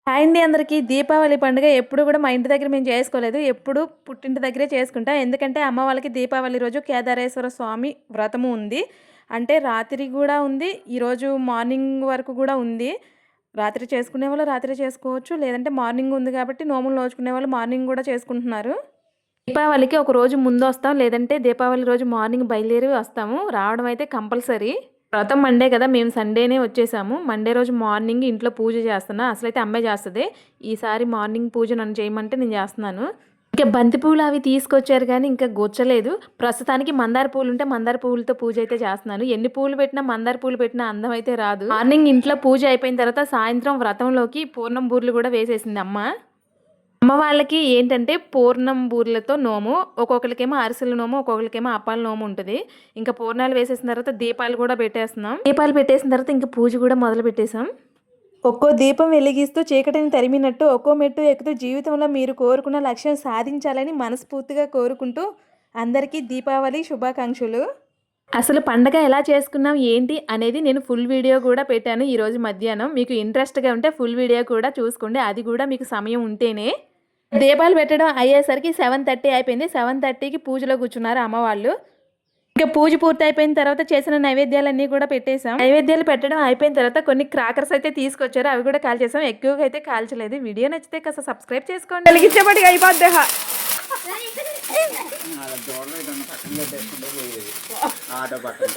Hi అండి అందరికీ. దీపావళి పండుగ ఎప్పుడు కూడా మా ఇంటి దగ్గర మేము చేసుకోలేదు. ఎప్పుడు పుట్టింటి దగ్గరే చేసుకుంటాం. ఎందుకంటే అమ్మ వాళ్ళకి దీపావళి రోజు కేదారేశ్వర స్వామి వ్రతము ఉంది. అంటే రాత్రి కూడా ఉంది. ఈరోజు మార్నింగ్ వరకు కూడా ఉంది. రాత్రి చేసుకునే వాళ్ళు రాత్రి చేసుకోవచ్చు. లేదంటే మార్నింగ్ ఉంది కాబట్టి నోములు నోచుకునే వాళ్ళు మార్నింగ్ కూడా చేసుకుంటున్నారు. దీపావళికి ఒక రోజు ముందు వస్తాం. లేదంటే దీపావళి రోజు మార్నింగ్ బయలుదేరి వస్తాము. రావడం అయితే కంపల్సరీ. వ్రతం మండే కదా, మేము సండేనే వచ్చేసాము. మండే రోజు మార్నింగ్ ఇంట్లో పూజ చేస్తున్నా. అసలైతే అమ్మే చేస్తుంది. ఈసారి మార్నింగ్ పూజ నన్ను చేయమంటే నేను చేస్తున్నాను. ఇంకా బంతి పూలు అవి తీసుకొచ్చారు కానీ ఇంకా గొచ్చలేదు. ప్రస్తుతానికి మందార పూలు ఉంటే మందార పూలతో పూజ అయితే చేస్తున్నాను. ఎన్ని పూలు పెట్టినా మందార పూలు పెట్టినా అందం అయితే రాదు. మార్నింగ్ ఇంట్లో పూజ అయిపోయిన తర్వాత సాయంత్రం వ్రతంలోకి పూర్ణం బూర్లు కూడా వేసేసింది అమ్మ. అమ్మ వాళ్ళకి ఏంటంటే పూర్ణం బూర్లతో నోము, ఒక్కొక్కరికేమో అరిసెల నోము, ఒక్కొక్కరికేమో అప్పాల నోము ఉంటుంది. ఇంకా పూర్ణాలు వేసేసిన తర్వాత దీపాలు కూడా పెట్టేస్తున్నాం. దీపాలు పెట్టేసిన తర్వాత ఇంకా పూజ కూడా మొదలు పెట్టేశాం. ఒక్కో దీపం వెలిగిస్తూ చీకటిని తరిమినట్టు ఒక్కో మెట్టు ఎక్కుతూ జీవితంలో మీరు కోరుకున్న లక్ష్యం సాధించాలని మనస్ఫూర్తిగా కోరుకుంటూ అందరికీ దీపావళి శుభాకాంక్షలు. అసలు పండగ ఎలా చేసుకున్నాం ఏంటి అనేది నేను ఫుల్ వీడియో కూడా పెట్టాను ఈరోజు మధ్యాహ్నం. మీకు ఇంట్రెస్ట్గా ఉంటే ఫుల్ వీడియో కూడా చూసుకోండి. అది కూడా మీకు సమయం ఉంటేనే. దీపాలు పెట్టడం అయ్యేసరికి 7:30 అయిపోయింది. 7:30కి పూజలో కూర్చున్నారు అమ్మవాళ్ళు. ఇంకా పూజ పూర్తి అయిపోయిన తర్వాత చేసిన నైవేద్యాలన్నీ కూడా పెట్టేశాం. నైవేద్యాలు పెట్టడం అయిపోయిన తర్వాత కొన్ని క్రాకర్స్ అయితే తీసుకొచ్చారు. అవి కూడా కాల్చేసాం. ఎక్కువగా అయితే కాల్చలేదు. వీడియో నచ్చితే కాస్త సబ్స్క్రైబ్ చేసుకోండి. వెలిగించేపటికి అయిపోద్ది. ఆటో పక్కన